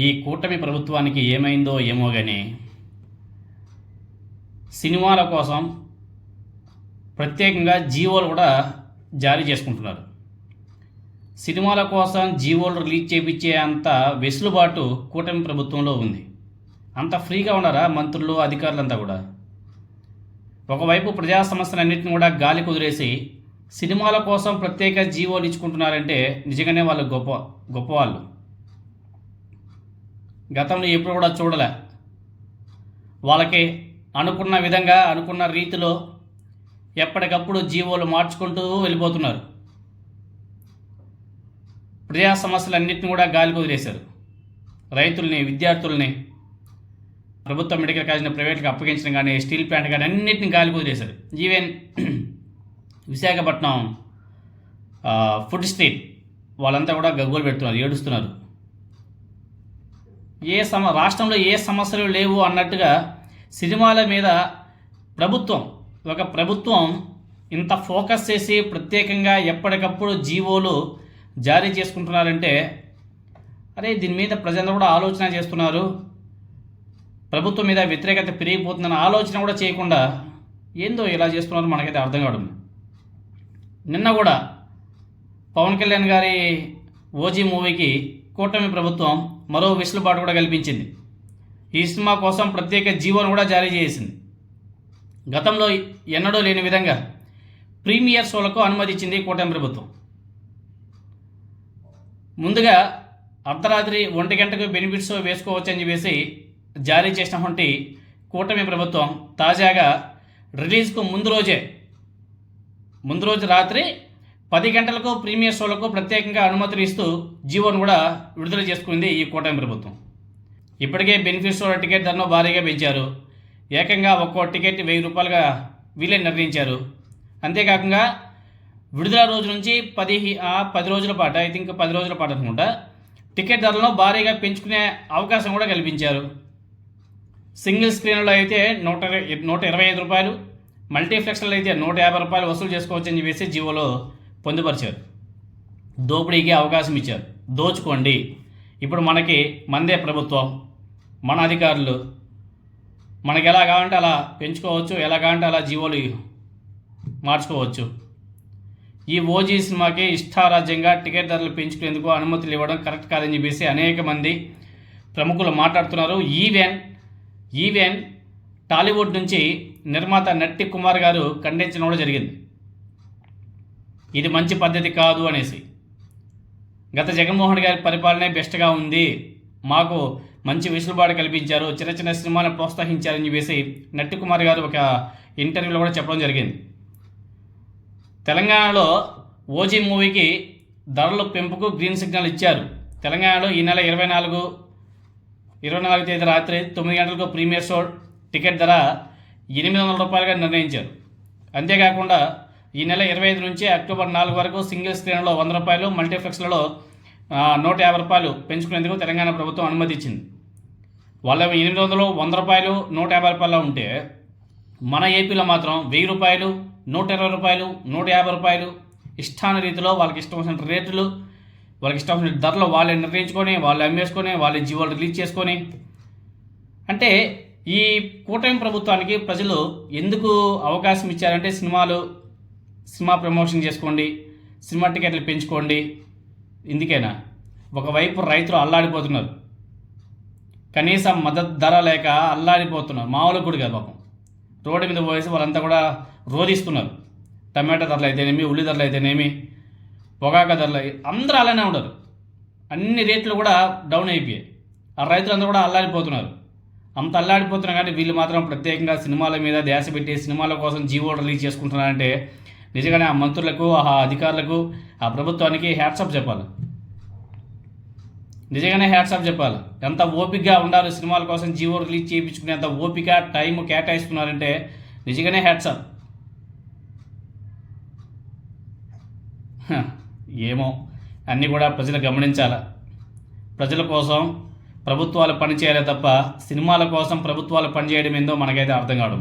ఈ కూటమి ప్రభుత్వానికి ఏమైందో ఏమో కానీ సినిమాల కోసం ప్రత్యేకంగా జీవోలు కూడా జారీ చేసుకుంటున్నారు. సినిమాల కోసం జీవోలు రిలీజ్ చేయించే అంత వెసులుబాటు కూటమి ప్రభుత్వంలో ఉంది. అంత ఫ్రీగా ఉన్నారా మంత్రులు అధికారులంతా కూడా? ఒకవైపు ప్రజా సమస్యలన్నింటినీ కూడా గాలి కుదిరేసి సినిమాల కోసం ప్రత్యేక జీవోలు ఇచ్చుకుంటున్నారంటే నిజంగానే వాళ్ళు గొప్పవాళ్ళు. గతంలో ఎప్పుడు కూడా చూడలే. వాళ్ళకి అనుకున్న విధంగా అనుకున్న రీతిలో ఎప్పటికప్పుడు జీవోలు మార్చుకుంటూ వెళ్ళిపోతున్నారు. ప్రజా సమస్యలన్నింటినీ కూడా గాలి కుదిరేశారు. రైతుల్ని, విద్యార్థుల్ని, ప్రభుత్వ మెడికల్ కాలేజీని ప్రైవేట్గా అప్పగించడం కానీ, స్టీల్ ప్లాంట్ కానీ అన్నింటినీ గాలి కుదిరేశారు. ఈవెన్ విశాఖపట్నం ఫుడ్ స్ట్రీట్ వాళ్ళంతా కూడా గగ్గోలు పెడుతున్నారు, ఏడుస్తున్నారు. రాష్ట్రంలో ఏ సమస్యలు లేవు అన్నట్టుగా సినిమాల మీద ప్రభుత్వం ఇంత ఫోకస్ చేసి ప్రత్యేకంగా ఎప్పటికప్పుడు జీవోలు జారీ చేసుకుంటున్నారంటే అరే దీని మీద ప్రజలందరూ కూడా ఆలోచన చేస్తున్నారు. ప్రభుత్వం మీద వ్యతిరేకత పెరిగిపోతుందన్న ఆలోచన కూడా చేయకుండా ఏందో ఇలా చేస్తున్నారు మనకైతే అర్థం కావడం. నిన్న కూడా పవన్ కళ్యాణ్ గారి ఓజీ మూవీకి కూటమి ప్రభుత్వం మరో వెసులుబాటు కూడా కల్పించింది. ఈ సినిమా కోసం ప్రత్యేక జీవోను కూడా జారీ చేసింది. గతంలో ఎన్నడూ లేని విధంగా ప్రీమియర్ షోలకు అనుమతి ఇచ్చింది కూటమి ప్రభుత్వం. ముందుగా అర్ధరాత్రి 1 గంటకు బెనిఫిట్ షో వేసుకోవచ్చని చెప్పేసి జారీ చేసినటువంటి కూటమి ప్రభుత్వం తాజాగా రిలీజ్కు ముందు రోజు రాత్రి 10 గంటలకు ప్రీమియర్ షోలకు ప్రత్యేకంగా అనుమతులు ఇస్తూ జీవోను కూడా విడుదల చేసుకుంది ఈ కూటమి ప్రభుత్వం. ఇప్పటికే బెనిఫిట్ షోల టికెట్ ధరను భారీగా పెంచారు. ఏకంగా ఒక్కో టికెట్ 1000 రూపాయలుగా వీలే నిర్ణయించారు. అంతేకాకుండా విడుదల రోజు నుంచి 10 రోజుల పాటు, 10 రోజుల పాటు అనుకుంటా, టికెట్ ధరలను భారీగా పెంచుకునే అవకాశం కూడా కల్పించారు. సింగిల్ స్క్రీన్లో అయితే 125 రూపాయలు, మల్టీప్లెక్స్లో అయితే 150 రూపాయలు వసూలు చేసుకోవచ్చని చెప్పేసి జీవోలో పొందుపరిచారు. దోపిడీకి అవకాశం ఇచ్చారు. దోచుకోండి, ఇప్పుడు మందే ప్రభుత్వం, మన అధికారులు, మనకి ఎలా కావాలంటే అలా పెంచుకోవచ్చు, ఎలా కావాలంటే అలా జీవోలు మార్చుకోవచ్చు. ఈ ఓజీ సినిమాకి ఇష్టారాజ్యంగా టికెట్ ధరలు పెంచుకునేందుకు అనుమతులు ఇవ్వడం కరెక్ట్ కాదని చెప్పేసి అనేక మంది ప్రముఖులు మాట్లాడుతున్నారు. ఈవెన్ టాలీవుడ్ నుంచి నిర్మాత నట్టి కుమార్ గారు ఖండించడం కూడా జరిగింది. ఇది మంచి పద్ధతి కాదు అనేసి. గత జగన్మోహన్ గారి పరిపాలనే బెస్ట్గా ఉంది, మాకు మంచి వెసులుబాటు కల్పించారు, చిన్న సినిమాలను ప్రోత్సహించారని చెప్పేసి నట్టి కుమార్ గారు ఒక ఇంటర్వ్యూలో కూడా చెప్పడం జరిగింది. తెలంగాణలో ఓజీ మూవీకి ధరల పెంపుకు గ్రీన్ సిగ్నల్ ఇచ్చారు. తెలంగాణలో ఈ నెల 24 తేదీ రాత్రి 9 గంటలకు ప్రీమియర్ షో టికెట్ ధర 800 రూపాయలుగా నిర్ణయించారు. అంతేకాకుండా ఈ నెల 25 నుంచి అక్టోబర్ 4 వరకు సింగిల్ స్క్రీన్లో 100 రూపాయలు, మల్టీప్లెక్స్లలో 150 రూపాయలు పెంచుకునేందుకు తెలంగాణ ప్రభుత్వం అనుమతి ఇచ్చింది. వాళ్ళ 800, 100 రూపాయలు, 150 రూపాయలు ఉంటే మన ఏపీలో మాత్రం 1000 రూపాయలు, 120 రూపాయలు, 150 రూపాయలు ఇష్టాన రీతిలో వాళ్ళకి ఇష్టం వచ్చిన రేట్లు, వాళ్ళకి ఇష్టం వచ్చిన ధరలు వాళ్ళే నిర్ణయించుకొని, వాళ్ళు అమ్మేసుకొని, వాళ్ళ జీవోలు రిలీజ్ చేసుకొని. అంటే ఈ కూటమి ప్రభుత్వానికి ప్రజలు ఎందుకు అవకాశం ఇచ్చారంటే సినిమా ప్రమోషన్ చేసుకోండి, సినిమా టికెట్లు పెంచుకోండి, ఇందుకేనా? ఒకవైపు రైతులు అల్లాడిపోతున్నారు, కనీసం మద్దతు ధర లేక అల్లాడిపోతున్నారు. మామూలు కూడా కాదు పాపం. రోడ్డు మీద పోయేసి వాళ్ళంతా కూడా రోధిస్తున్నారు. టమాటా ధరలు అయితేనేమి, ఉల్లి ధరలు అయితేనేమి, పొగాకు ధరలు, అందరూ అలానే ఉండరు. అన్ని రేట్లు కూడా డౌన్ అయిపోయాయి. ఆ రైతులందరూ కూడా అల్లాడిపోతున్నారు. అంత అల్లాడిపోతున్నారు కానీ వీళ్ళు మాత్రం ప్రత్యేకంగా సినిమాల మీద ధ్యాస పెట్టి సినిమాల కోసం జీవో రిలీజ్ చేసుకుంటున్నారంటే నిజంగానే ఆ మంత్రులకు, ఆ అధికారులకు, ఆ ప్రభుత్వానికి హ్యాట్సాప్ చెప్పాలి. నిజంగానే హ్యాట్సాప్ చెప్పాలి. ఎంత ఓపికగా ఉండాలి సినిమాల కోసం జీవో రిలీజ్ చేయించుకునే అంత ఓపిక, టైం కేటాయిస్తున్నారంటే నిజంగానే హ్యాట్సాప్. ఏమో అన్నీ కూడా ప్రజలు గమనించాలి. ప్రజల కోసం ప్రభుత్వాలు పనిచేయాలి తప్ప సినిమాల కోసం ప్రభుత్వాలు పనిచేయడం ఏందో మనకైతే అర్థం కావడం.